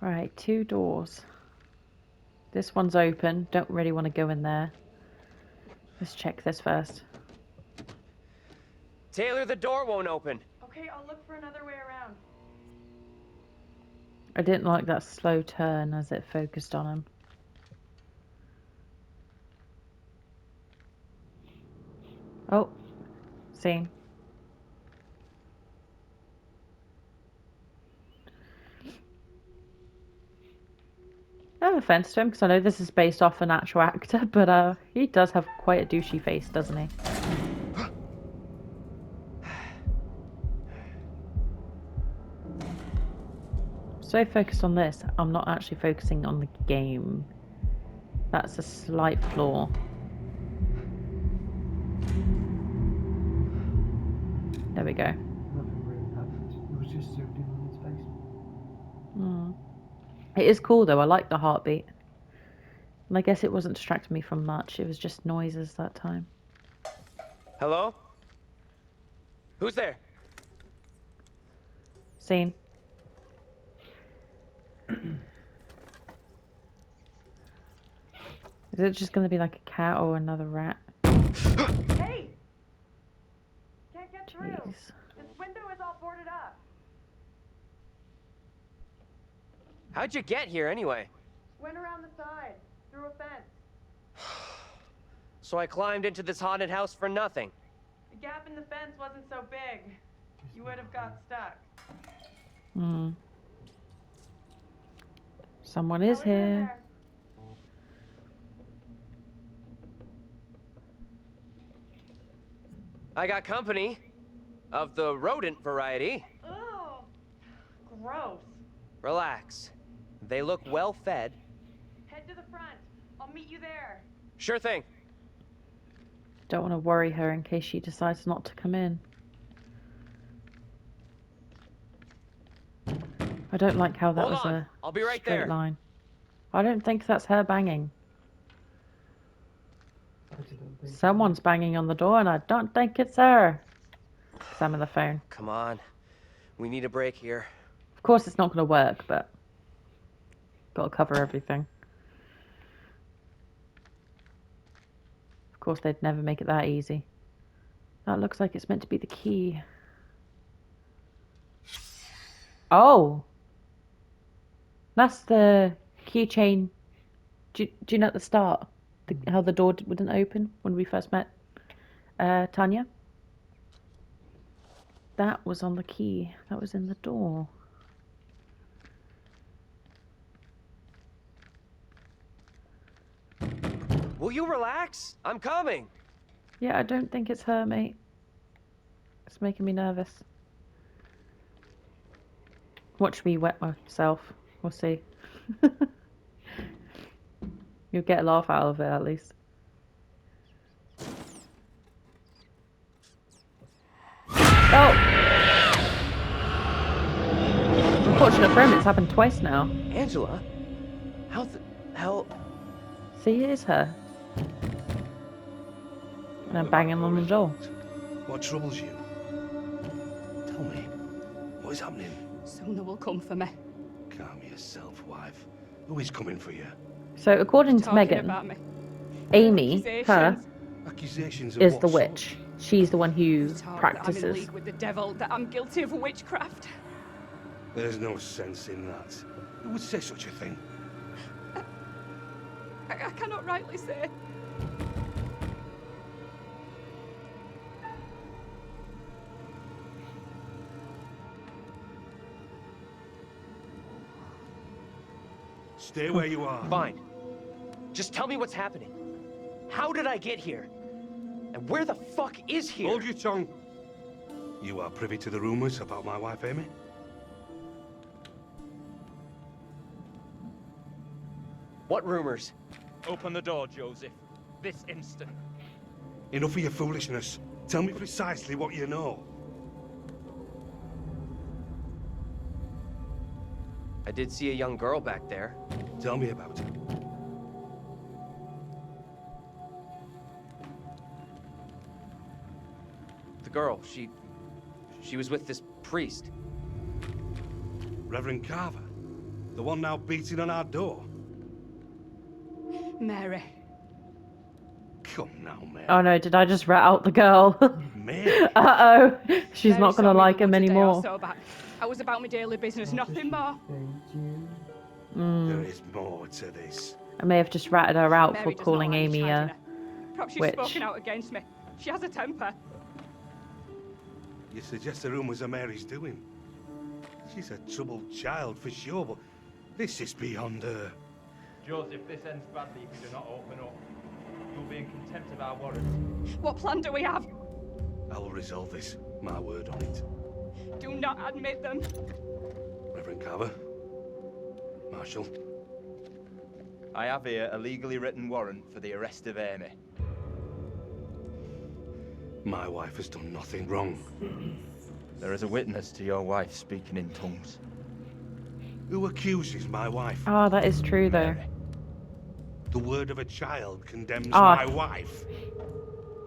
Right, 2 doors. This one's open. Don't really want to go in there. Let's check this first. Taylor, the door won't open. Okay, I'll look for another way around. I didn't like that slow turn as it focused on him. Oh, scene. No offense to him, because I know this is based off an actual actor, but he does have quite a douchey face, doesn't he? So focused on this, I'm not actually focusing on the game. That's a slight flaw. There we go. Nothing really happened. It was just zoomed in on his face. It is cool though, I like the heartbeat. And I guess it wasn't distracting me from much, it was just noises that time. Hello? Who's there? Scene. Is it just gonna be like a cat or another rat? Hey! Can't get through. Jeez. This window is all boarded up. How'd you get here anyway? Went around the side, through a fence. So I climbed into this haunted house for nothing. The gap in the fence wasn't so big. You would have got stuck. Someone is How it in here. there? I got company. Of the rodent variety. Ugh. Gross. Relax. They look well fed. Head to the front. I'll meet you there. Sure thing. Don't want to worry her in case she decides not to come in. I don't like how that Hold was on. a I'll be right straight there. line. I don't think that's her banging. I just don't think. Someone's banging on the door and I don't think it's her. 'Cause I'm on the phone. Come on. We need a break here. Of course it's not going to work, but got to cover everything. Of course they'd never make it that easy. That looks like it's meant to be the key. Oh! That's the keychain. Do you know at the start how the door wouldn't open when we first met Tanya? That was on the key. That was in the door. Will you relax? I'm coming. Yeah, I don't think it's her, mate. It's making me nervous. Watch me wet myself. We'll see. You'll get a laugh out of it at least. Oh! Unfortunate for him, it's happened twice now. Angela? How the hell? See, it is her. And I'm banging on the door. What troubles you? Tell me, what is happening? Sona will come for me. Calm yourself, wife. Who is coming for you? So, according to Talking Megan, about me. Amy, her, Accusations. Accusations of is what the sort? witch. She's the one who Talk that I'm in practices. league with the devil, that I'm guilty of witchcraft. There's no sense in that. Who would say such a thing? I cannot rightly say. Stay where you are. Fine. Just tell me what's happening. How did I get here? And where the fuck is here? Hold your tongue. You are privy to the rumors about my wife, Amy? What rumors? Open the door, Joseph. This instant. Enough of your foolishness. Tell me precisely what you know. I did see a young girl back there. Tell me about her. The girl, she was with this priest. Reverend Carver. The one now beating on our door. Mary. Come now, Mary. Oh no, did I just rat out the girl? Mary. Uh-oh. She's Mary not saw gonna me like in the him woods a day or anymore. so back. I was about my daily business, nothing more. There is more to this. I may have just ratted her out Mary for does not calling like me Amy chiding her. Perhaps she's witch. spoken out against me. She has a temper. You suggest the room was a Mary's doing? She's a troubled child for sure, but this is beyond her. Joseph, this ends badly if you do not open up. You'll be in contempt of our warrants. What plan do we have? I will resolve this. My word on it. Do not admit them. Reverend Carver. Marshal. I have here a legally written warrant for the arrest of Amy. My wife has done nothing wrong. There is a witness to your wife speaking in tongues. Who accuses my wife? Oh, that is true though. Mary. The word of a child condemns Ah. my wife.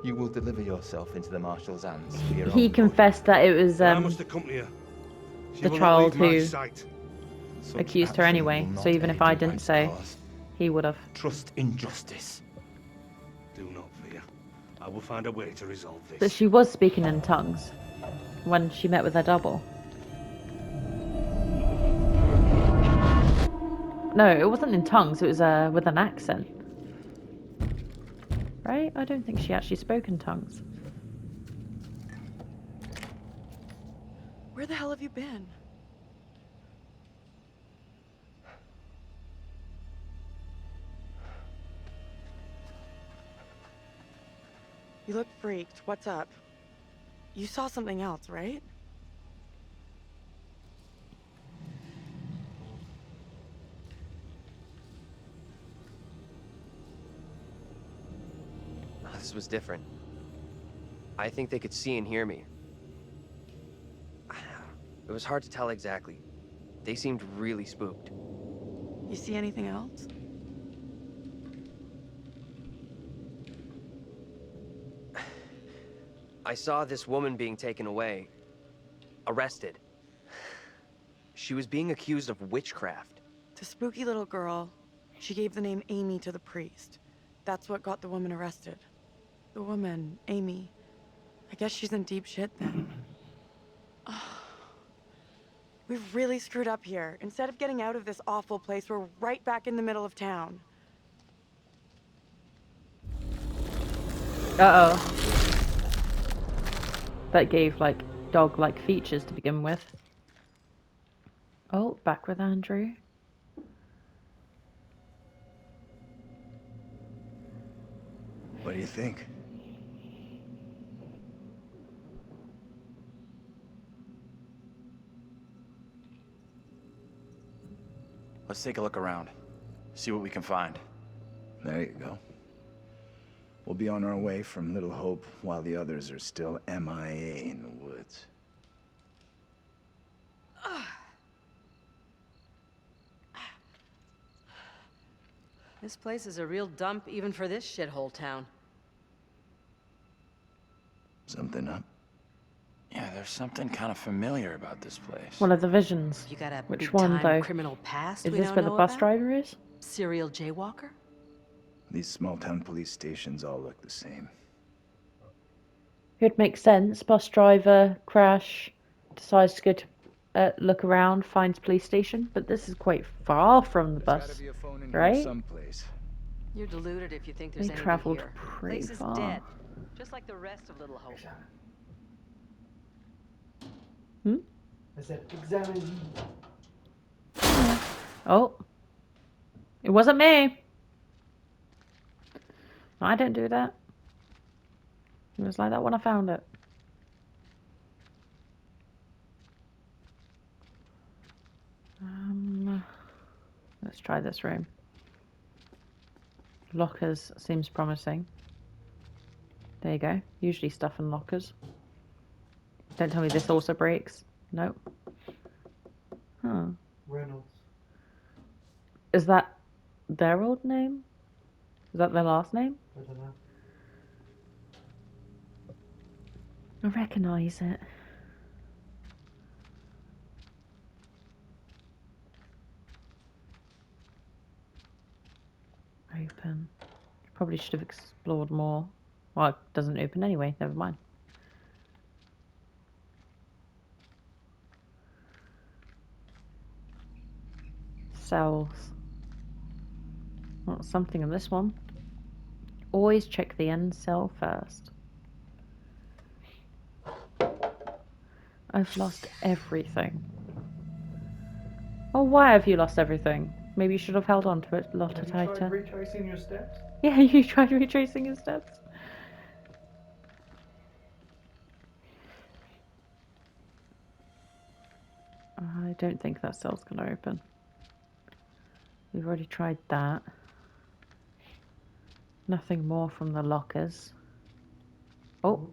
You will deliver yourself into the marshal's hands for your He own confessed that it was I must accompany her. She the will not child leave my who- sight. good. Such accused her action anyway, will so not even if aid I your didn't wife's say, cause. he would have. Trust in justice. Do not fear. I will find a way to resolve this. But she was speaking in tongues when she met with her double. No, it wasn't in tongues, it was with an accent. Right? I don't think she actually spoke in tongues. Where the hell have you been? You look freaked. What's up? You saw something else, right? This was different. I think they could see and hear me. It was hard to tell exactly. They seemed really spooked. You see anything else? I saw this woman being taken away. Arrested. She was being accused of witchcraft. The spooky little girl, she gave the name Amy to the priest. That's what got the woman arrested. The woman, Amy. I guess she's in deep shit then. We've really screwed up here. Instead of getting out of this awful place, we're right back in the middle of town. Uh-oh. That gave, like, dog-like features to begin with. Oh, back with Andrew. What do you think? Let's take a look around. See what we can find. There you go. We'll be on our way from Little Hope while the others are still MIA in the woods. This place is a real dump even for this shithole town. Something up? Yeah, there's something kind of familiar about this place. One of the visions. You got a Which one, big-time though? criminal past Is we this don't where the know bus about? driver is? Serial jaywalker? These small-town police stations all look the same. It would make sense. Bus driver, crash, decides to go to look around, finds police station. But this is quite far from the There's gotta bus, be a phone in here right? someplace. You're deluded if you think there's They anything travelled here. pretty Place is far. dead, just like the rest of Little Hope. I said, examine. Oh. It wasn't me. I didn't do that. It was like that when I found it. Let's try this room. Lockers seems promising. There you go. Usually stuff in lockers. Don't tell me this also breaks. Nope. Huh. Reynolds. Is that their old name? Is that their last name? I don't know. I recognise it. open. Probably should have explored more. Well, it doesn't open anyway. Never mind. Cells. Well, something in this one. Always check the end cell first. I've lost everything. Oh, why have you lost everything? Maybe you should have held on to it a lot Have you tighter. tried retracing your steps? Yeah, you tried retracing your steps. I don't think that cell's gonna open. We've already tried that. Nothing more from the lockers. Oh.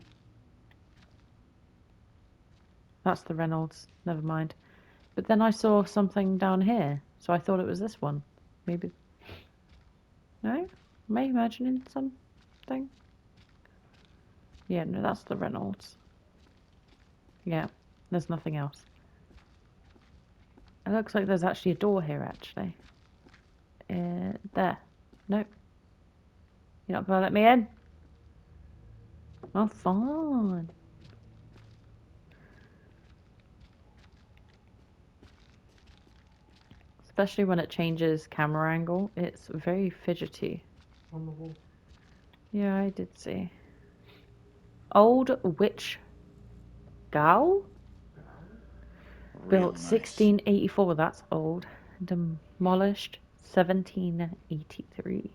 That's the Reynolds. Never mind. But then I saw something down here, so I thought it was this one. Maybe. No? Am I imagining something? Yeah, no, that's the Reynolds. Yeah, there's nothing else. It looks like there's actually a door here, actually. There. Nope. You're not gonna let me in? Oh, fine. Especially when it changes camera angle, it's very fidgety. On the wall. Yeah, I did see. Old witch gal? Built 1684, that's old. Demolished 1783.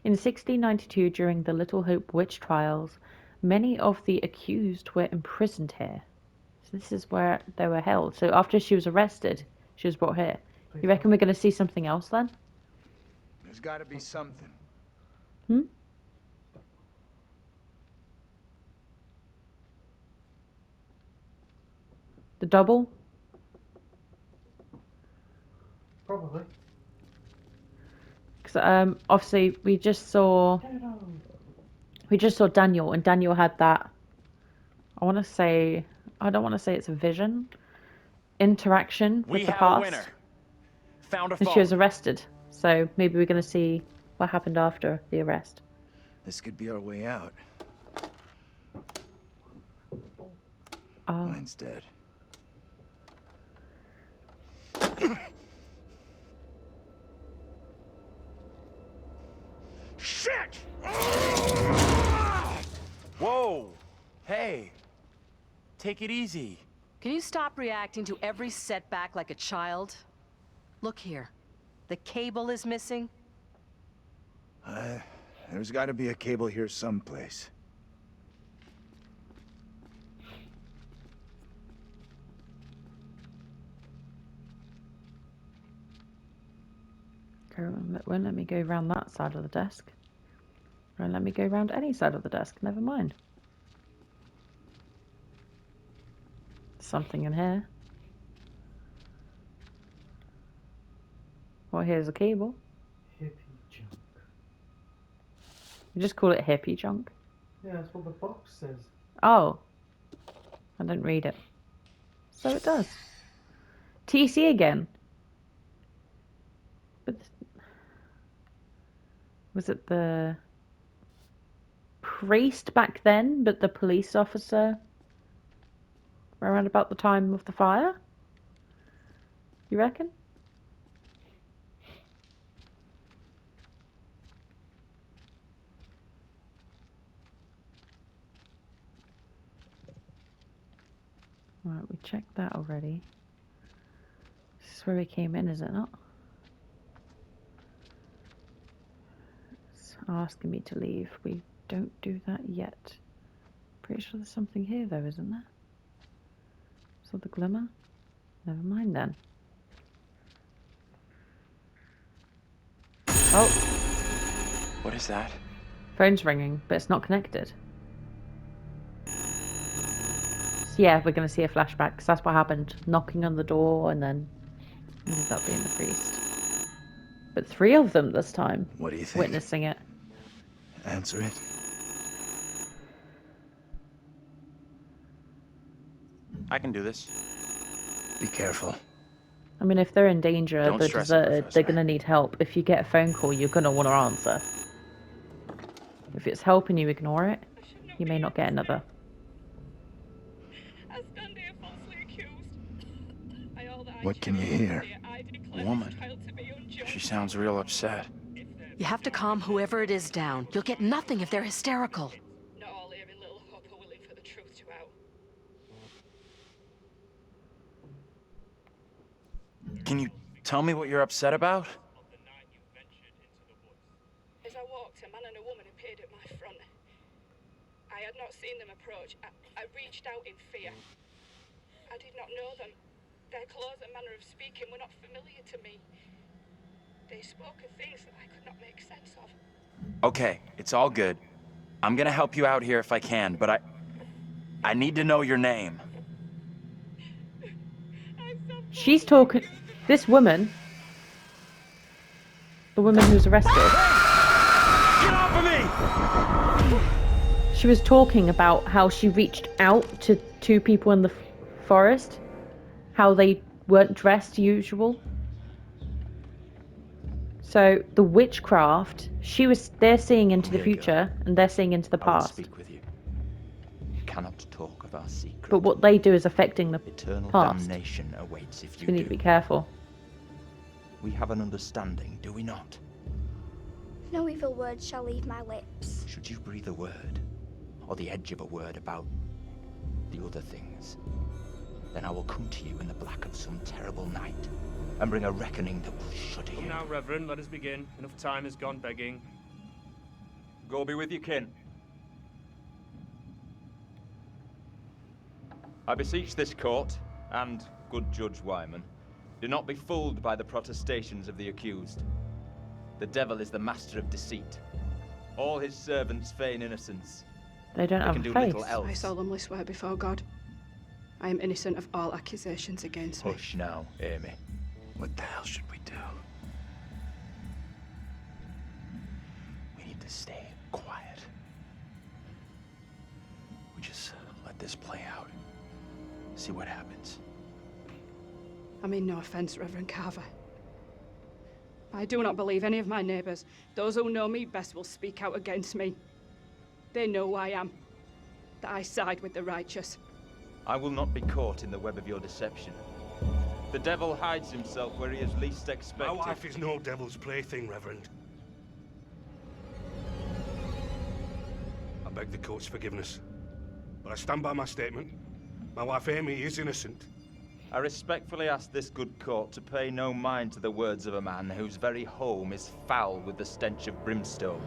In 1692, during the Little Hope witch trials, many of the accused were imprisoned here. So this is where they were held. So after she was arrested, she was brought here. You reckon we're going to see something else then? There's got to be something. Hmm? The double? Probably. Because obviously we just saw Daniel, and Daniel had that. I don't want to say it's a vision interaction with the past. Found a And she was arrested. So maybe we're going to see what happened after the arrest. This could be our way out. Oh. Mine's dead. Shit! Whoa! Hey! Take it easy. Can you stop reacting to every setback like a child? Look here. The cable is missing. There's got to be a cable here someplace. It won't let me go around that side of the desk. It won't let me go around any side of the desk. Never mind. Something in here. Well, here's a cable. Hippie junk. You just call it hippie junk. Yeah, that's what the box says. Oh. I didn't read it. So it does. TC again. But was it the priest back then, but the police officer around about the time of the fire? You reckon? Right, we checked that already. This is where we came in, is it not? It's asking me to leave. We don't do that yet. Pretty sure there's something here though, isn't there? Saw the glimmer? Never mind then. Oh! What is that? Phone's ringing, but it's not connected. So yeah, we're going to see a flashback, because that's what happened. Knocking on the door, and then ended up being the priest. But 3 of them this time. What do you think? Witnessing it. Answer it. I can do this. Be careful. I mean, if they're in danger, Don't they're stress it, deserted, they're Professor. gonna need help. If you get a phone call, you're gonna want to answer. If it's helping you ignore it, you may not get another. I stand here falsely accused. By all that I What can you chose hear? here, I declare Woman. this trial to be unjust. She sounds real upset. You have to calm whoever it is down. You'll get nothing if they're hysterical. Not all here in Little Hope are willing for the truth to out. Can you tell me what you're upset about? As I walked, a man and a woman appeared at my front. I had not seen them approach. I reached out in fear. I did not know them. Their clothes and manner of speaking were not familiar to me. They spoke of things that I could not make sense of. Okay, it's all good. I'm gonna help you out here if I can, but I need to know your name. She's talking. This woman, the woman who's arrested, Get off of me! she was talking about how she reached out to two people in the forest, how they weren't dressed usual. So the witchcraft, they're seeing into the Here you go. future and they're seeing into the I will past. speak with you. You cannot talk of our secret. But what they do is affecting the Eternal past. damnation awaits if So you we need do. to be careful. We have an understanding, do we not? No evil word shall leave my lips. Should you breathe a word, or the edge of a word about the other things, then I will come to you in the black of some terrible night, and bring a reckoning that will shudder you. Now, Reverend, let us begin. Enough time has gone begging. Go be with your kin. I beseech this court, and good Judge Wyman, do not be fooled by the protestations of the accused. The devil is the master of deceit. All his servants feign innocence. They don't They have can a do face. little I else. solemnly swear before God, I am innocent of all accusations against me. Hush now, Amy. What the hell should we do? We need to stay quiet. We just let this play out. See what happens. I mean no offense, Reverend Carver. I do not believe any of my neighbors. Those who know me best will speak out against me. They know who I am, that I side with the righteous. I will not be caught in the web of your deception. The devil hides himself where he is least My expected. wife is no devil's plaything, Reverend. I beg the court's forgiveness, but I stand by my statement. My wife Amy is innocent. I respectfully ask this good court to pay no mind to the words of a man whose very home is foul with the stench of brimstone.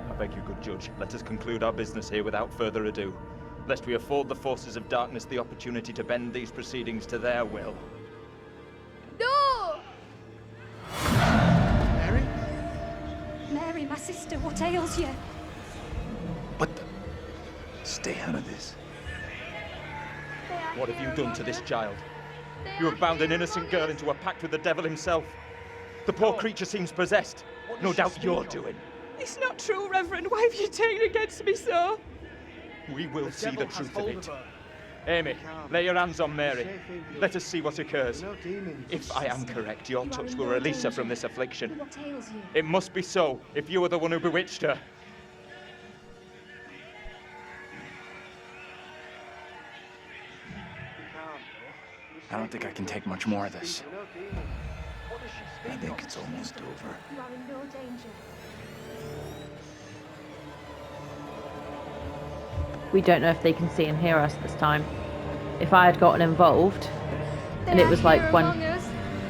I beg you, good judge, let us conclude our business here without further ado, lest we afford the forces of darkness the opportunity to bend these proceedings to their will. No! Mary? Mary, my sister, what ails you? What the? Stay out of this. What have you done to this child? You have bound an innocent girl into a pact with the devil himself. The poor creature seems possessed. No doubt you're doing. It's not true, Reverend. Why have you taken against me so? We will see the truth of it. Amy, lay your hands on Mary. Let us see what occurs. If I am correct, your touch will release her from this affliction. What ails you? It must be so, if you are the one who bewitched her. I don't think I can take much more of this. I think it's almost over. You are in no danger. We don't know if they can see and hear us this time. If I had gotten involved, and it was like when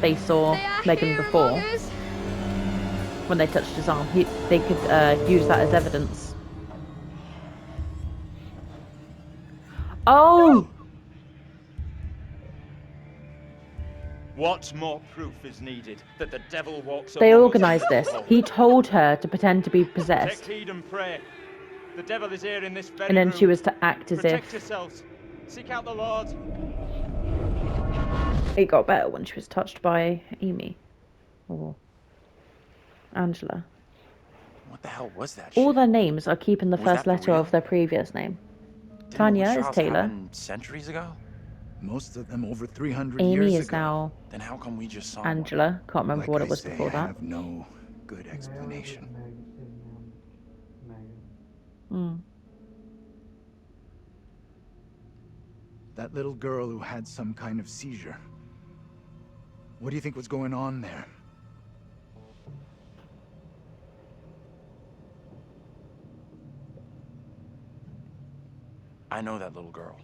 they saw Megan before, when they touched his arm, they could use that as evidence. Oh! What more proof is needed that the devil walks They among us? organised this. He told her to pretend to be Take possessed. heed and pray. The devil is here in this very And then room. she was to act as Protect if yourselves. Seek out the Lord. it got better when she was touched by Amy or Angela. What the hell was that All shit? their names are keeping the Was first that for letter real? of their previous name. Didn't the Tanya witch is trials Taylor. happen centuries ago? Most of them over 300 Amy years is ago. now Then how come we just saw one? Angela. Can't remember Like what I it was say, before I that. have no good Mary was explanation. Megan. Mm. That little girl who had some kind of seizure. What do you think was going on there? I know that little girl.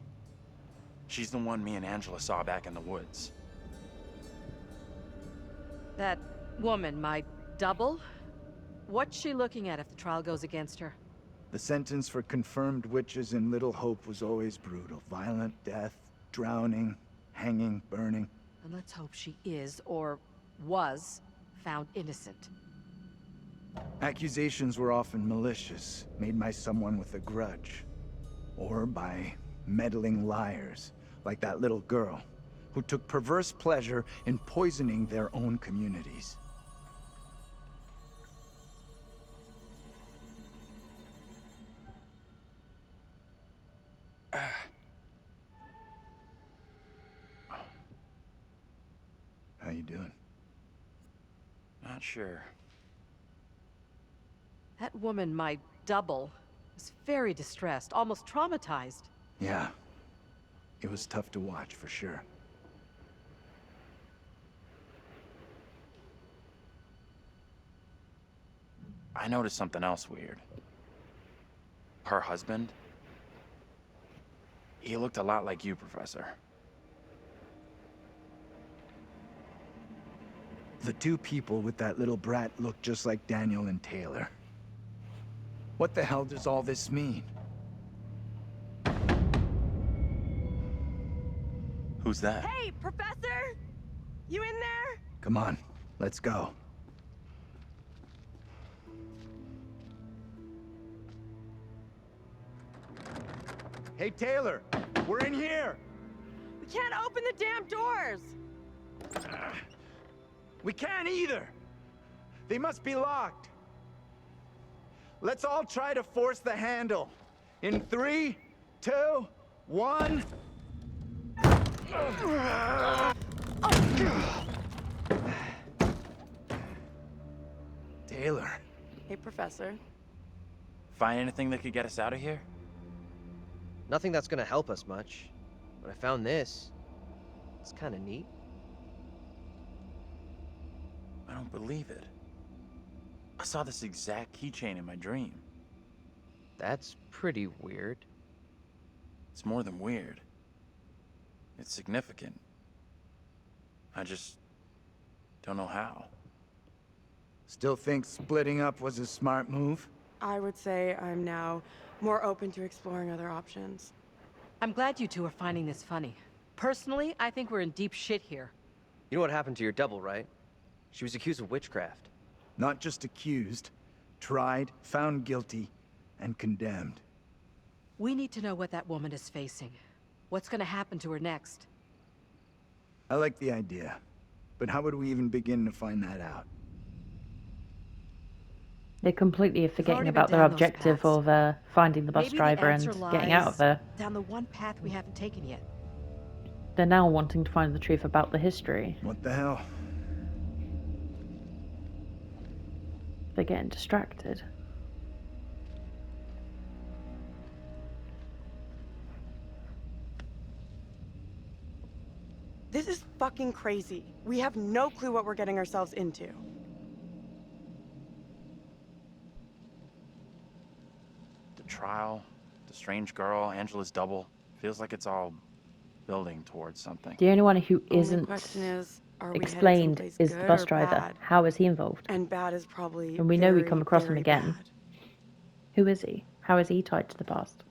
She's the one me and Angela saw back in the woods. That woman, my double? What's she looking at if the trial goes against her? The sentence for confirmed witches in Little Hope was always brutal. Violent death, drowning, hanging, burning. And let's hope she is, or was, found innocent. Accusations were often malicious, made by someone with a grudge. Or by meddling liars, like that little girl, who took perverse pleasure in poisoning their own communities. How you doing? Not sure. That woman, my double, was very distressed, almost traumatized. Yeah. It was tough to watch, for sure. I noticed something else weird. Her husband? He looked a lot like you, Professor. The two people with that little brat look just like Daniel and Taylor. What the hell does all this mean? Who's that? Hey, Professor! You in there? Come on, let's go. Hey, Taylor! We're in here! We can't open the damn doors! We can't either! They must be locked. Let's all try to force the handle. In 3, 2, 1... Taylor. Hey, Professor. Find anything that could get us out of here? Nothing that's gonna help us much. But I found this. It's kinda neat. I don't believe it. I saw this exact keychain in my dream. That's pretty weird. It's more than weird. It's significant. I just don't know how. Still think splitting up was a smart move? I would say I'm now more open to exploring other options. I'm glad you two are finding this funny. Personally, I think we're in deep shit here. You know what happened to your double, right? She was accused of witchcraft. Not just accused, tried, found guilty, and condemned. We need to know what that woman is facing. What's gonna happen to her next? I like the idea, but how would we even begin to find that out? They're completely forgetting already about been their down those objective paths. of finding the bus Maybe driver the and answer getting out of lies there. down the one path we haven't taken yet. They're now wanting to find the truth about the history. What the hell? They're getting distracted. This is fucking crazy. We have no clue what we're getting ourselves into. The trial, the strange girl, Angela's double. Feels like it's all building towards something. The only one who Only isn't question is, are we headed explained someplace is the good bus or driver. bad? How is he involved? And bad is probably And we know we very, come across him very again. bad. Who is he? How is he tied to the past?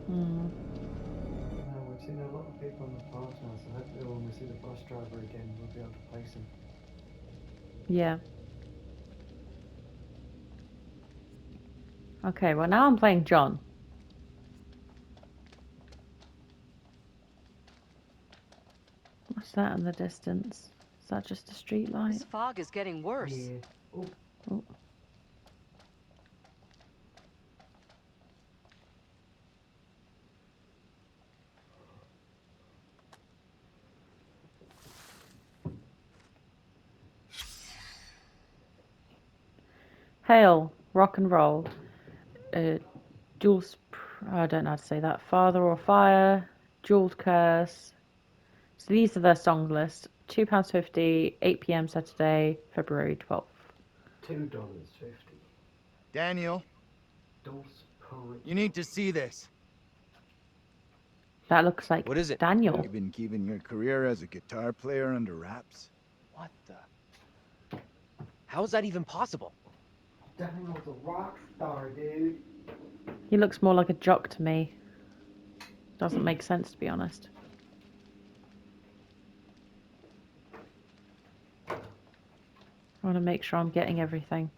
Hmm. No, we've seen a lot of people on the past now, so hopefully when we see the bus driver again, we'll be able to place him. Yeah. Okay, well now I'm playing John. What's that in the distance? Is that just a street light? This fog is getting worse. Yeah. Oh, Oh. Hail, rock and roll. Jules, I don't know how to say that. Father or Fire, Jeweled Curse. So these are their song list. £2.50, 8 p.m. Saturday, February 12th. $2.50. Daniel, Dulce Poet. you need to see this. That looks like What is it? Daniel. You've been keeping your career as a guitar player under wraps? What the? How is that even possible? Daniel's a rock star, dude. He looks more like a jock to me. Doesn't make sense, to be honest. I want to make sure I'm getting everything.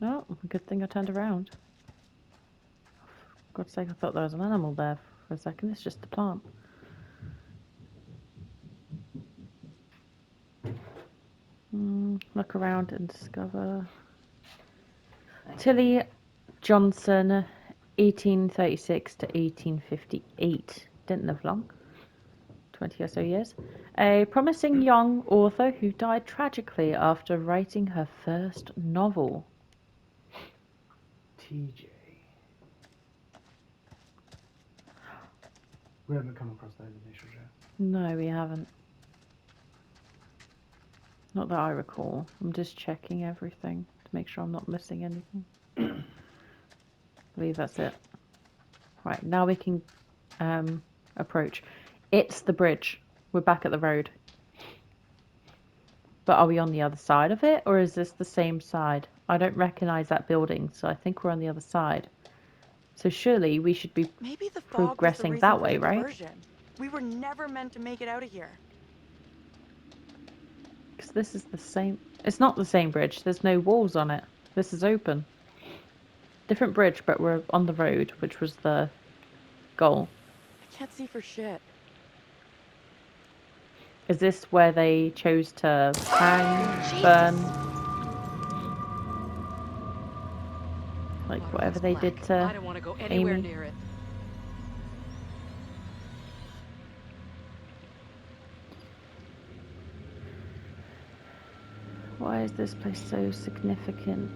Oh, good thing I turned around. For God's sake, I thought there was an animal there for a second. It's just the plant. Look around and discover. Tilly Johnson, 1836 to 1858. Didn't live long. 20 or so years. A promising young author who died tragically after writing her first novel. TJ. We haven't come across those initials yet. No, we haven't. Not that I recall. I'm just checking everything to make sure I'm not missing anything. I believe that's it. Right, now we can approach. It's the bridge. We're back at the road. But are we on the other side of it, or is this the same side? I don't recognize that building, so I think we're on the other side. So surely we should be Maybe the fog progressing was the that reason way, for the right? diversion. We were never meant to make it out of here. Because this is the same. It's not the same bridge. There's no walls on it. This is open. Different bridge, but we're on the road, which was the goal. I can't see for shit. Is this where they chose to hang, burn? Like whatever they did to I don't want to go anywhere Amy? near it. Why is this place so significant?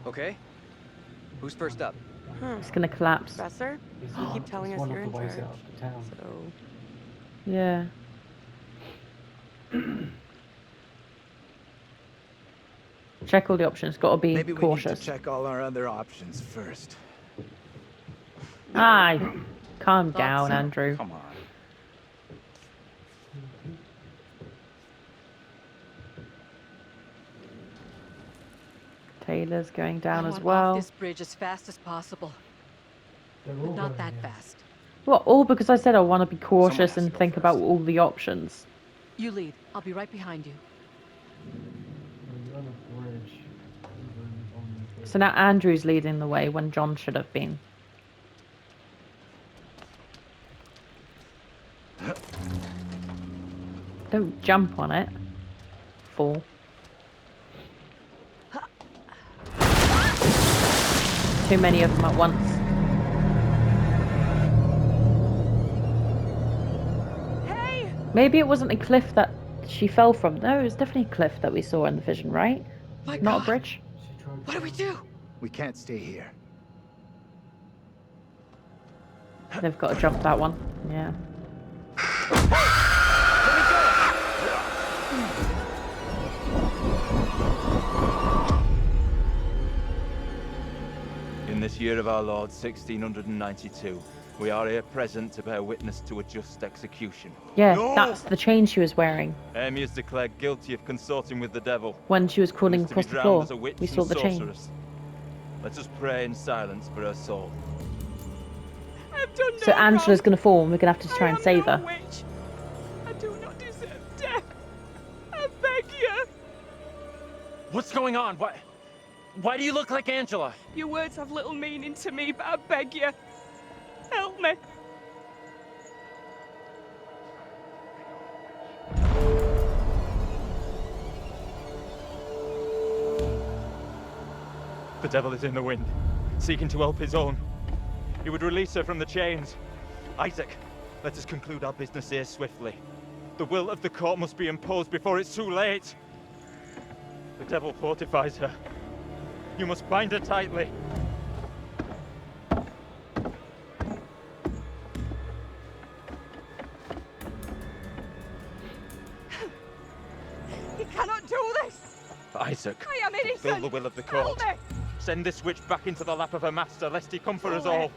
Okay. Who's first up? It's gonna collapse. Professor? You keep telling It's us one you're of in the ways charge. out of the town. So, Yeah. Check all the options. Got to be Maybe we cautious. need to check all our other options first. Aye. Calm Thought down, so. Andrew. Come on. Taylor's going down I as want well. off this bridge as fast as possible. They're all Not going that in. fast. Well, all because I said I want to be cautious has to and go think first. about all the options. You lead. I'll be right behind you. We're on a bridge. Even on the bridge. So now Andrew's leading the way when John should have been. Don't jump on it. Fool. Too many of them at once. hey! Maybe it wasn't a cliff that she fell from. No, it was definitely a cliff that we saw in the vision, right? My Not a God. bridge. She tried What do we do? We can't stay here. They've got to jump that one. Yeah. In this year of our Lord, 1692, we are here present to bear witness to a just execution. Yeah, No! that's the chain she was wearing Amy is declared guilty of consorting with the devil. when she was and crawling is to be across the drowned floor. as a witch We saw and the chain. sorceress. Let us pray in silence for her soul. I've done no So Angela's wrong. going to fall and we're going to have to try I and am save no her. witch. I do not deserve death. What's going on? Why do you look like Angela? Your words have little meaning to me, but I beg you, help me. The devil is in the wind, seeking to help his own. He would release her from the chains. Isaac, let us conclude our business here swiftly. The will of the court must be imposed before it's too late. The devil fortifies her. You must bind her tightly. You cannot do this! Isaac, I am innocent! fulfill the will of the court. Help me! Send this witch back into the lap of her master, lest he come for us all.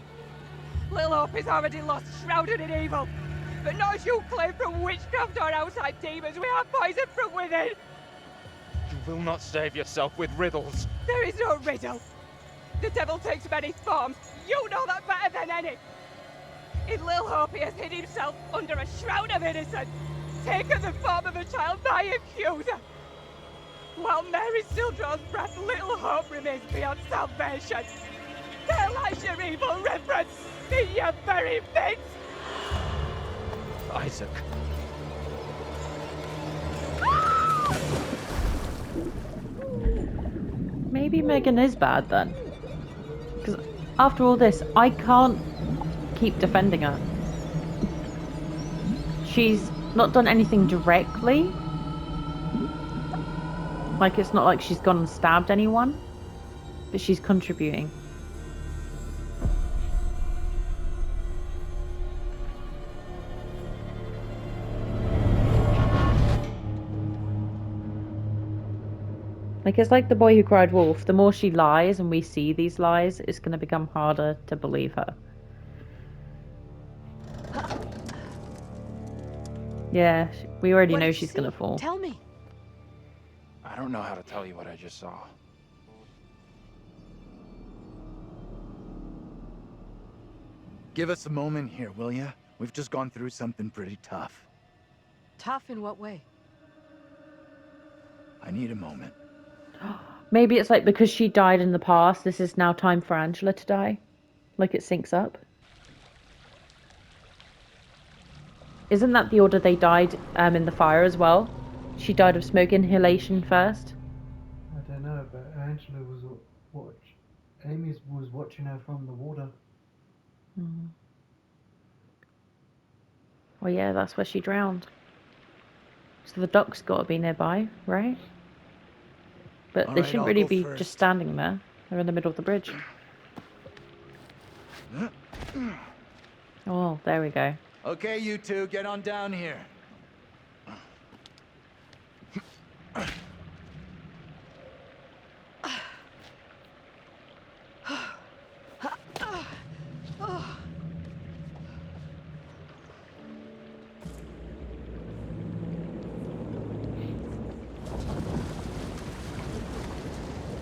Little Hope is already lost, shrouded in evil. But not as you claim from witchcraft or outside demons. We are poisoned from within. You will not save yourself with riddles. There is no riddle. The devil takes many forms. You know that better than any. In Little Hope, he has hid himself under a shroud of innocence, taken the form of a child by accuser. While Mary still draws breath, Little Hope remains beyond salvation. There lies your evil reverence in your very midst. Isaac. Maybe Megan is bad then. Because after all this, I can't keep defending her. She's not done anything directly. Like, it's not like she's gone and stabbed anyone. But she's contributing. Like, it's like the boy who cried wolf. The more she lies and we see these lies, it's going to become harder to believe her. Yeah, we already know she's going to fall. Tell me. I don't know how to tell you what I just saw. Give us a moment here, will ya? We've just gone through something pretty tough. Tough in what way? I need a moment. Maybe it's like because she died in the past, this is now time for Angela to die. Like it syncs up. Isn't that the order they died in the fire as well? She died of smoke inhalation first. I don't know, but Angela was Amy was watching her from the water. Mm. Well, yeah, that's where she drowned. So the dock's got to be nearby, right? But they shouldn't really be just standing there. They're in the middle of the bridge. Oh, there we go. Okay, you two, get on down here.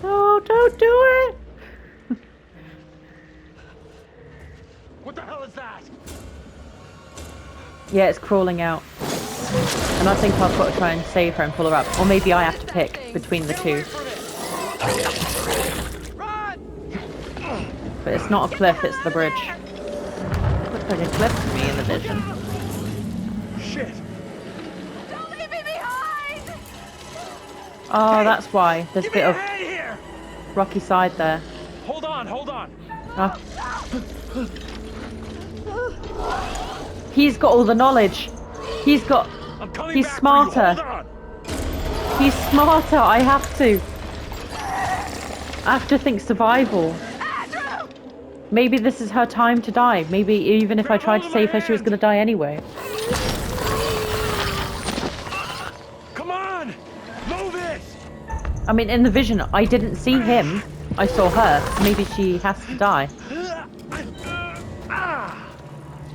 Oh, don't do it! What the hell is that? Yeah, it's crawling out. And I think I've got to try and save her and pull her up. Or maybe I have to pick between the two. But it's not a cliff, it's the bridge. It looks like a cliff to me in the vision. Shit! Don't leave me behind! Oh, that's why. There's a bit of rocky side there. Hold on, hold on! Oh. He's got all the knowledge. He's smarter. He's smarter. I have to. I have to think survival. Maybe this is her time to die. Maybe even if I tried to save her, she was going to die anyway. Come on! Move it! I mean, in the vision, I didn't see him. I saw her. Maybe she has to die.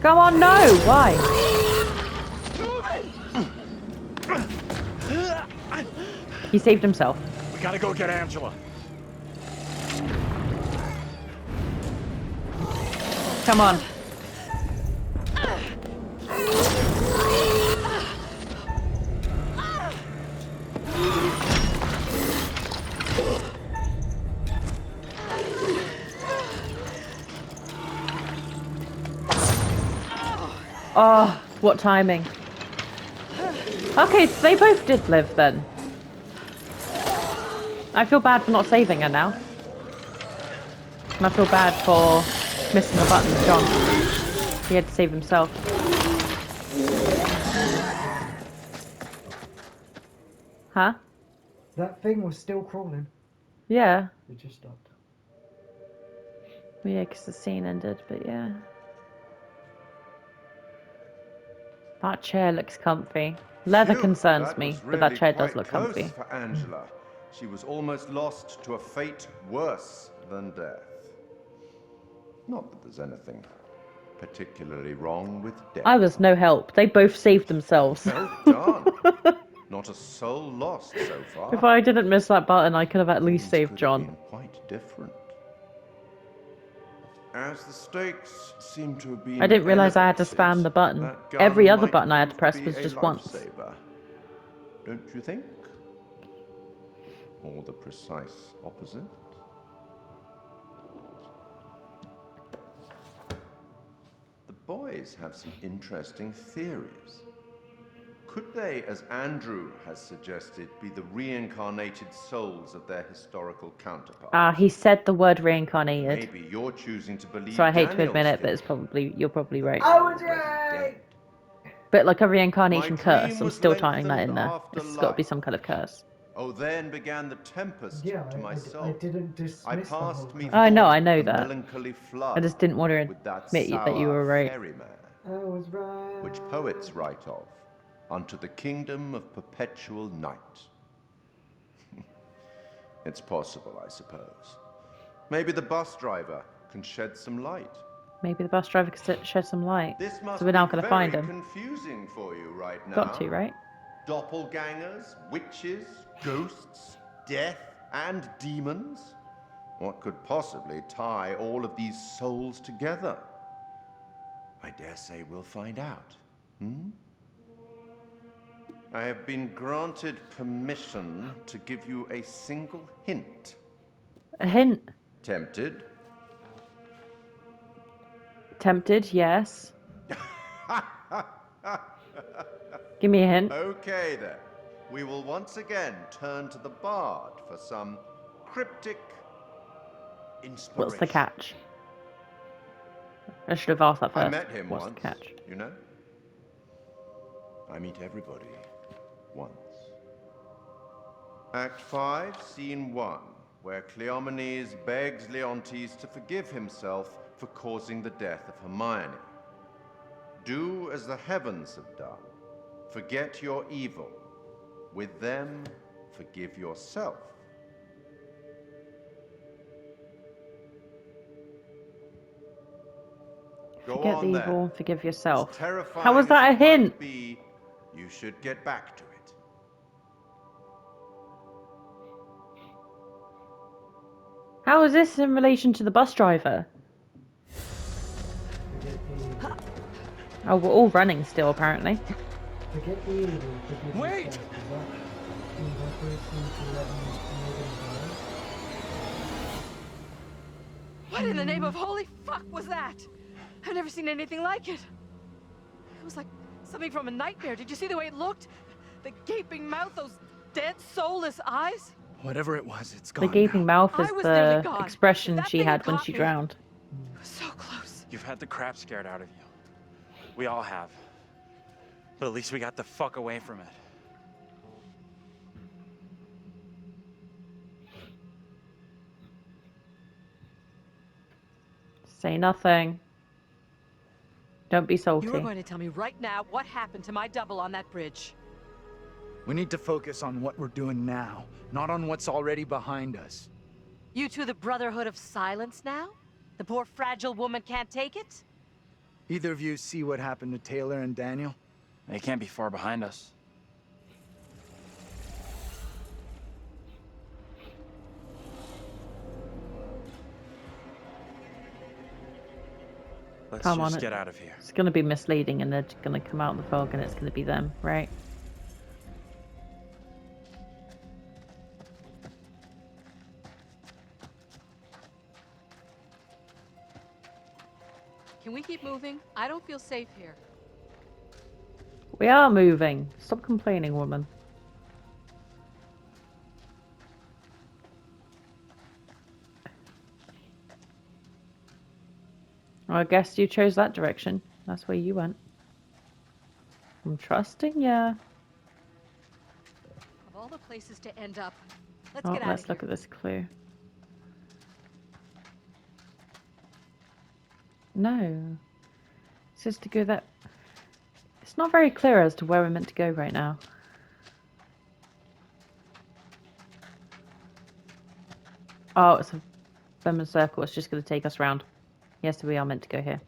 Come on, no! Why? He saved himself. We gotta go get Angela. Come on. Oh, what timing. Okay, so they both did live then. I feel bad for not saving her now. And I feel bad for missing the button, John. He had to save himself. Huh? That thing was still crawling. Yeah. It just stopped. Yeah, because the scene ended, but yeah. That chair looks comfy. Leather Phew, concerns that me, was but that really chair does quite look close comfy. for Angela. She was almost lost to a fate worse than death. Not that there's anything particularly wrong with death. I was no help. They both saved themselves. Well done. Not a soul lost so far. If I didn't miss that button, I could have at least Things saved could have John. been quite different. As the stakes seem to have been I didn't realise I had to spam elevated, the button. that gun Every other might button I had to prove press be was a just once. lifesaver. Don't you think? Or the precise opposite? The boys have some interesting theories. Could they, as Andrew has suggested, be the reincarnated souls of their historical counterparts? He said the word reincarnated. Maybe you're choosing to believe So I hate to Daniel's admit it, but theory. it's probably you're probably right. I was right! But like a reincarnation My curse, dream I'm was still tying that in lengthened there. after It's got to be life. some kind of curse. Oh, then began the tempest Yeah, to my soul. I didn't dismiss I the whole passed me thing. I know forth the that. melancholy flood I just didn't want to with that admit that you sour were right. ferryman, I was right. which poets write of, unto the kingdom of perpetual night. It's possible, I suppose. Maybe the bus driver can shed some light. Maybe the bus driver could shed some light. This must So we're now be going to very find him. confusing for you right now. Got to, right? Doppelgangers, witches, ghosts, death, and demons? What could possibly tie all of these souls together? I dare say we'll find out. I have been granted permission to give you a single hint. A hint. Tempted? Tempted, yes. Give me a hint. Okay then. We will once again turn to the bard for some cryptic inspiration. What's the catch? I should have asked that first. I met him What's once, the catch? you know? I meet everybody once. Act 5, Scene 1, where Cleomenes begs Leontes to forgive himself for causing the death of Hermione. Do as the heavens have done. Forget your evil. With them, forgive yourself. Go Forget on the then. evil, forgive yourself. As terrifying How was that a as it might hint? be, you should get back to it. How is this in relation to the bus driver? Oh, we're all running still, apparently. Forget the evil, forgive Wait! yourself. Is that incorporates into letting Megan What in the name of holy fuck was that? I've never seen anything like it. It was like something from a nightmare. Did you see the way it looked? The gaping mouth, those dead, soulless eyes. Whatever it was, it's The gone gaping now. mouth is I was nearly the gone. expression That she thing had when got she me. drowned. It was so close. You've had the crap scared out of you. We all have. But at least we got the fuck away from it. Say nothing. Don't be salty. You are going to tell me right now what happened to my double on that bridge. We need to focus on what we're doing now, not on what's already behind us. You two the Brotherhood of Silence now? The poor fragile woman can't take it? Either of you see what happened to Taylor and Daniel? They can't be far behind us. Let's Come just on, get out of here. It's going to be misleading and they're going to come out in the fog and it's going to be them, right? Can we keep moving? I don't feel safe here. We are moving. Stop complaining, woman. Well, I guess you chose that direction. That's where you went. I'm trusting ya. Of all the places to end up, let's Oh, get out let's of look here. at this clue. No. It says to go that... It's not very clear as to where we're meant to go right now. Oh, it's a lemon circle. It's just going to take us round. Yes, we are meant to go here.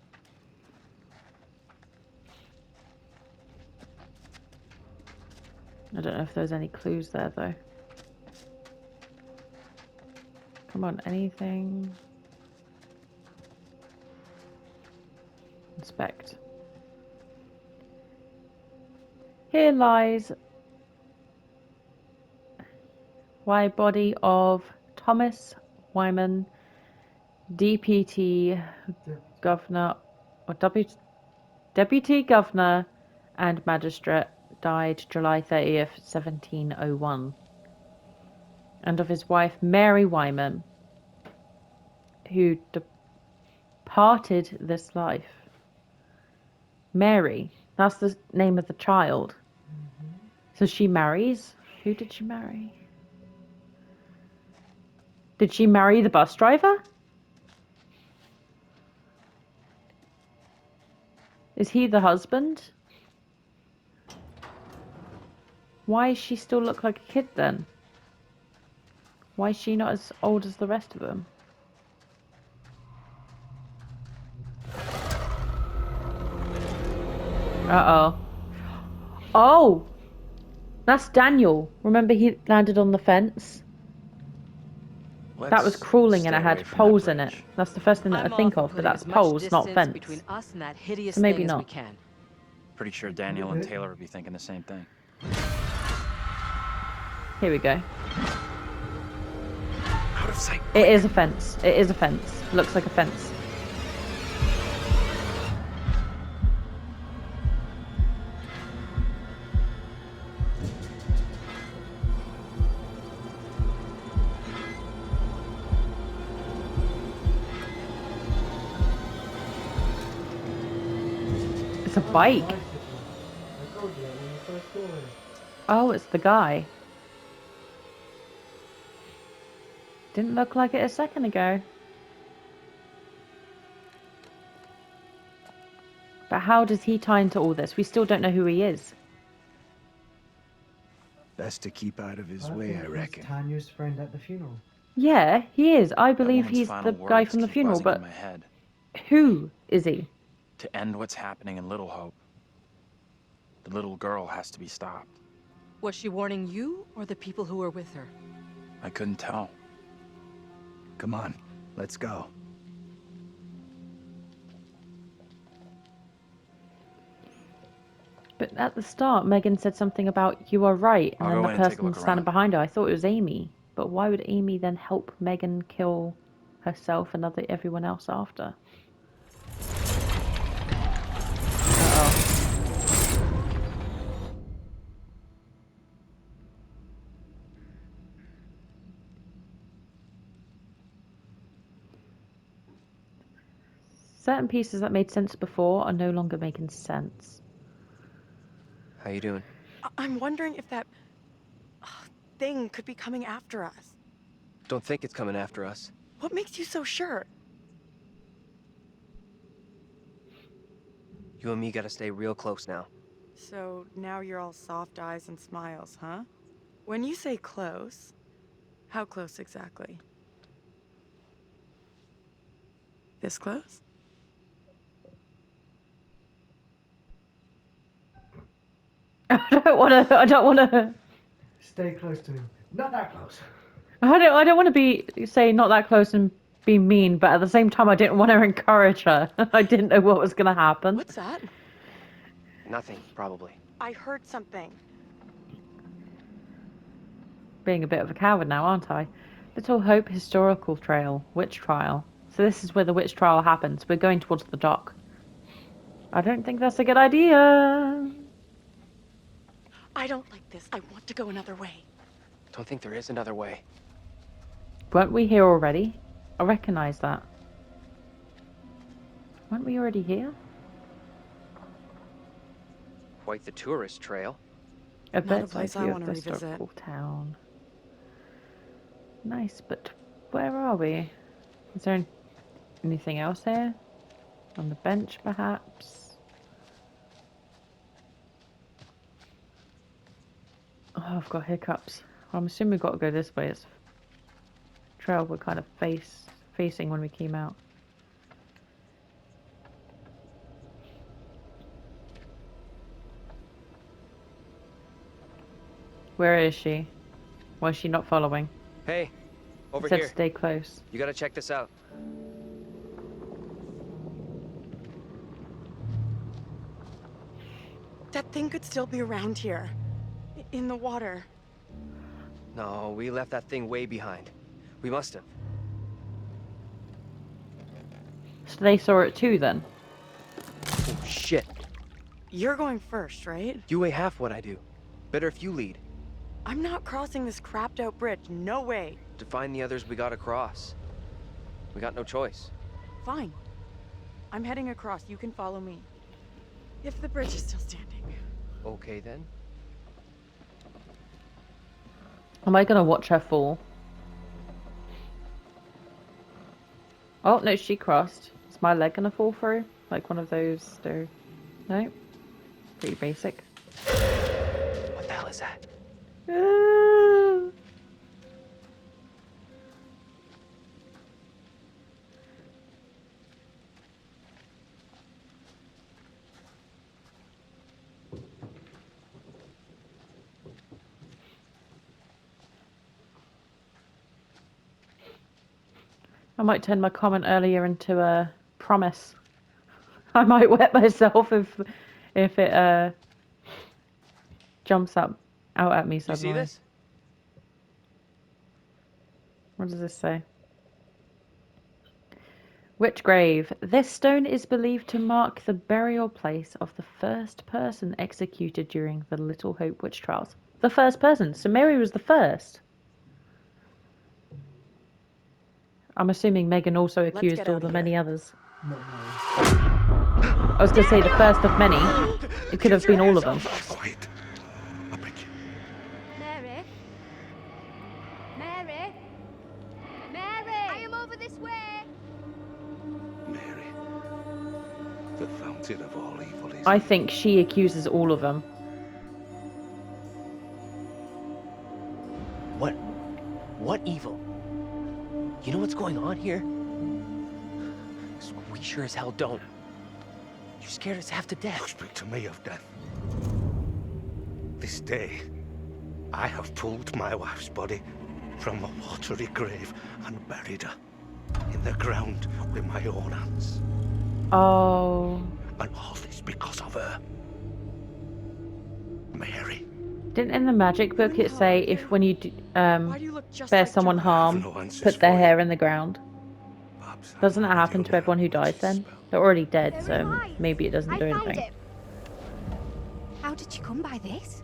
I don't know if there's any clues there, though. Come on, anything? Inspect. Here lies wide body of Thomas Wyman, DPT Governor, or Deputy Governor and Magistrate, died July 30th, 1701. And of his wife Mary Wyman, who departed this life. Mary, that's the name of the child. So she marries? Who did she marry? Did she marry the bus driver? Is he the husband? Why does she still look like a kid then? Why is she not as old as the rest of them? Uh-oh. Oh! That's Daniel. Remember he landed on the fence? That was crawling and it had poles in it. That's the first thing that I think of, but that's poles, not fence. Between us and that hideous So maybe thing as we not. can. Pretty sure Daniel and Taylor would be thinking the same thing. Here we go. Out of sight. It is a fence. It is a fence. Looks like a fence. It's a bike. I told you that when you first saw it. Oh, it's the guy. Didn't look like it a second ago. But how does he tie into all this? We still don't know who he is. Best to keep out of his I way, think I he's reckon. Tanya's friend at the funeral. Yeah, he is. I believe woman's he's final the guy words from the keep funeral, buzzing in but my head. who is he? To end what's happening in Little Hope, the little girl has to be stopped. Was she warning you or the people who were with her? I couldn't tell. Come on, let's go. But at the start, Megan said something about "you are right," and I'll then go the in and take a person look standing around. behind her. I thought it was Amy. But why would Amy then help Megan kill herself and everyone else after? Certain pieces that made sense before are no longer making sense. How you doing? I'm wondering if that thing could be coming after us. Don't think it's coming after us. What makes you so sure? You and me gotta stay real close now. So now you're all soft eyes and smiles, huh? When you say close, how close exactly? This close? I don't wanna Stay close to him. Not that close. I don't want to be say not that close and be mean, but at the same time I didn't want to encourage her. I didn't know what was gonna happen. What's that? Nothing, probably. I heard something. Being a bit of a coward now, aren't I? Little Hope Historical Trail, Witch Trial. So this is where the witch trial happens. We're going towards the dock. I don't think that's a good idea. I don't like this. I want to go another way. Don't think there is another way. Weren't we here already? I recognize that. Weren't we already here? Quite the tourist trail. A Not a bird's eye place I view want of to the revisit. historical town. Nice, but where are we? Is there anything else here? On the bench, perhaps? Oh, I've got hiccups. I'm assuming we've got to go this way. It's trail we're kind of facing when we came out. Where is she? Why is she not following? Hey, over It said here. stay close. You gotta check this out. That thing could still be around here. In the water. No, we left that thing way behind. We must have. So they saw it too then? Oh, shit. You're going first, right? You weigh half what I do. Better if you lead. I'm not crossing this crapped out bridge. No way. To find the others we gotta cross. We got no choice. Fine. I'm heading across. You can follow me. If the bridge is still standing. Okay then. Am I gonna watch her fall? Oh, no, she crossed. Is my leg gonna fall through? Like one of those, no? Pretty basic. What the hell is that? I might turn my comment earlier into a promise. I might wet myself if it jumps up out at me You suddenly. see this? What does this say? Witch grave. This stone is believed to mark the burial place of the first person executed during the Little Hope witch trials. The first person. So Mary was the first. I'm assuming Megan also accused all the many others. I was going to say the first of many. It could have been all of them. Mary? Mary? Mary! I am over this way! Mary, the fountain of all evil is... I think she accuses all of them. What evil? You know what's going on here? We sure as hell don't. You scared us half to death. You speak to me of death. This day, I have pulled my wife's body from a watery grave and buried her in the ground with my own hands. Oh. And all this because of her. Mary. Didn't in the magic book it say if when you bear someone harm, put their hair in the ground? Doesn't that happen to everyone who dies then? They're already dead, so maybe it doesn't do anything. It. How did you come by this?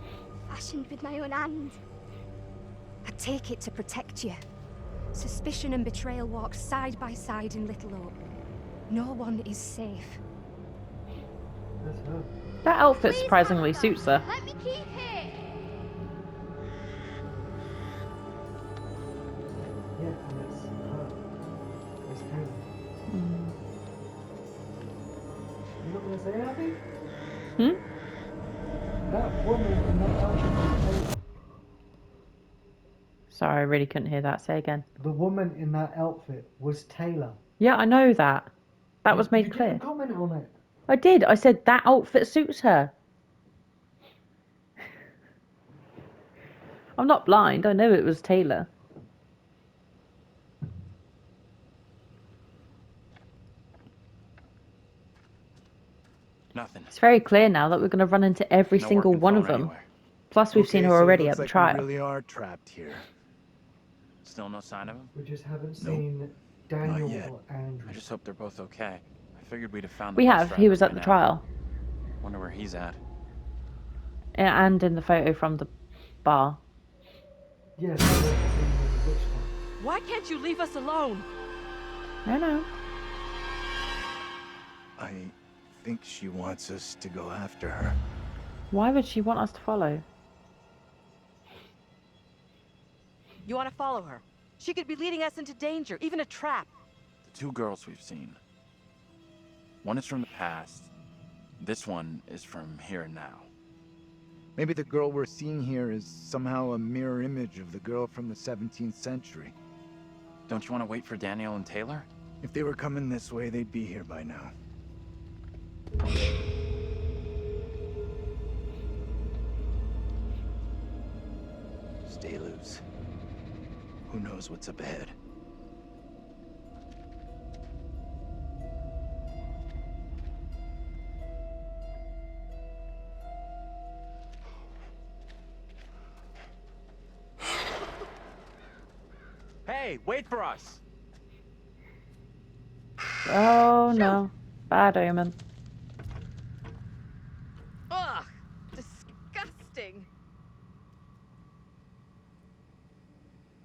Fashioned with my own hand. I take it to protect you. Suspicion and betrayal walk side by side in Little Hope. No one is safe. That's her. That outfit surprisingly suits her. Let me keep it! Yeah, and it's her. It's Taylor. You're not gonna say anything? That woman in that outfit was Taylor. Sorry, I really couldn't hear that. Say again. The woman in that outfit was Taylor. Yeah, I know that. That was made You clear. didn't comment on it. I did. I said that outfit suits her. I'm not blind. I know it was Taylor. Nothing. It's very clear now that we're going to run into every No single working one phone of them. anywhere. Plus, we've seen her so it already looks at the like trial. We really are trapped here. Still no sign of him? We just haven't Nope. seen Daniel Not yet. or Andrew. I just hope they're both okay. I figured we'd have found the We bus have. driver He was by at the now. trial. Wonder where he's at. And in the photo from the bar. Yes, I read the thing with the witch hunt. Why can't you leave us alone? No. I think she wants us to go after her. Why would she want us to follow? You want to follow her? She could be leading us into danger, even a trap. The two girls we've seen. One is from the past. This one is from here and now. Maybe the girl we're seeing here is somehow a mirror image of the girl from the 17th century. Don't you want to wait for Daniel and Taylor? If they were coming this way, they'd be here by now. Stay loose. Who knows what's up ahead? Hey, wait for us! Oh no. Bad omen. Ugh, disgusting.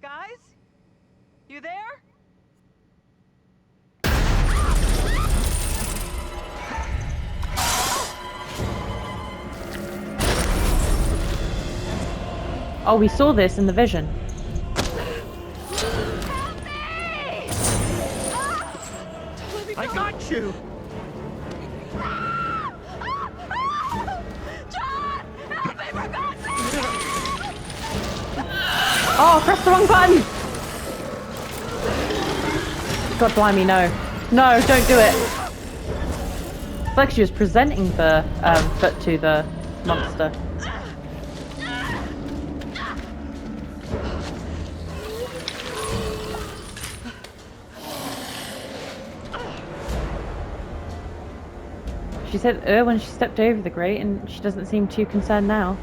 Guys? You there? Oh, we saw this in the vision. I got you! Oh, press the wrong button! God blimey, no. No, don't do it! It's like she was presenting the foot to the monster. She said when she stepped over the grate, and she doesn't seem too concerned now.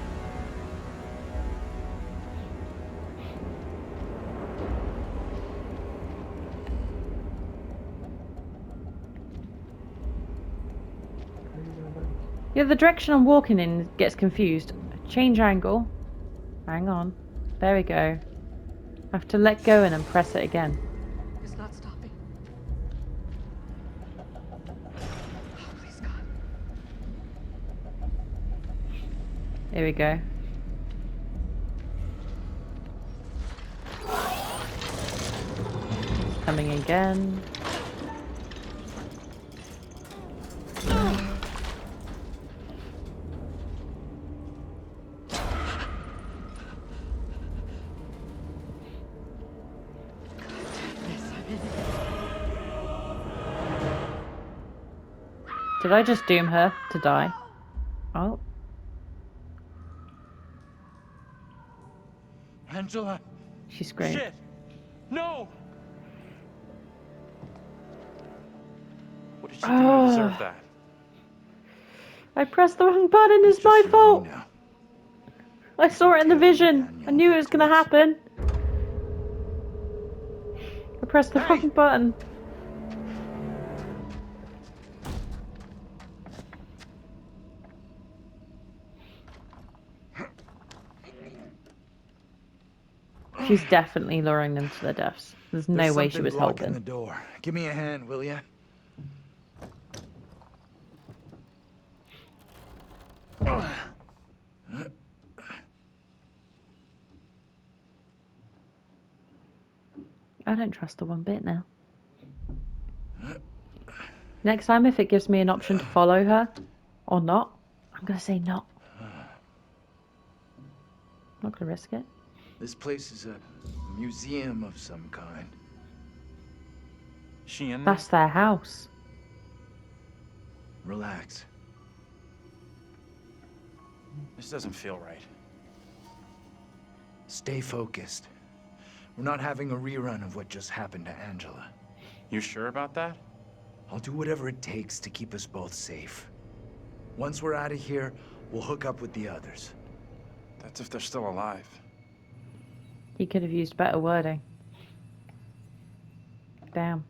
Yeah, the direction I'm walking in gets confused. Change angle. Hang on. There we go. I have to let go and then press it again. It's not stopping. Oh, please, God. Here we go. Coming again. Did I just doom her to die? Oh. Angela! She screamed. Shit! No! What did she do to deserve that? I pressed the wrong button, it's my fault! I saw it in the vision! I knew it was gonna happen! I pressed the wrong button. She's definitely luring them to their deaths. There's no way she was helping. The door. Give me a hand, will ya? I don't trust her one bit now. Next time, if it gives me an option to follow her or not, I'm gonna say not. I'm not gonna risk it. This place is a museum of some kind. She in That's their house. Relax. This doesn't feel right. Stay focused. We're not having a rerun of what just happened to Angela. You sure about that? I'll do whatever it takes to keep us both safe. Once we're out of here, we'll hook up with the others. That's if they're still alive. He could have used better wording. Damn.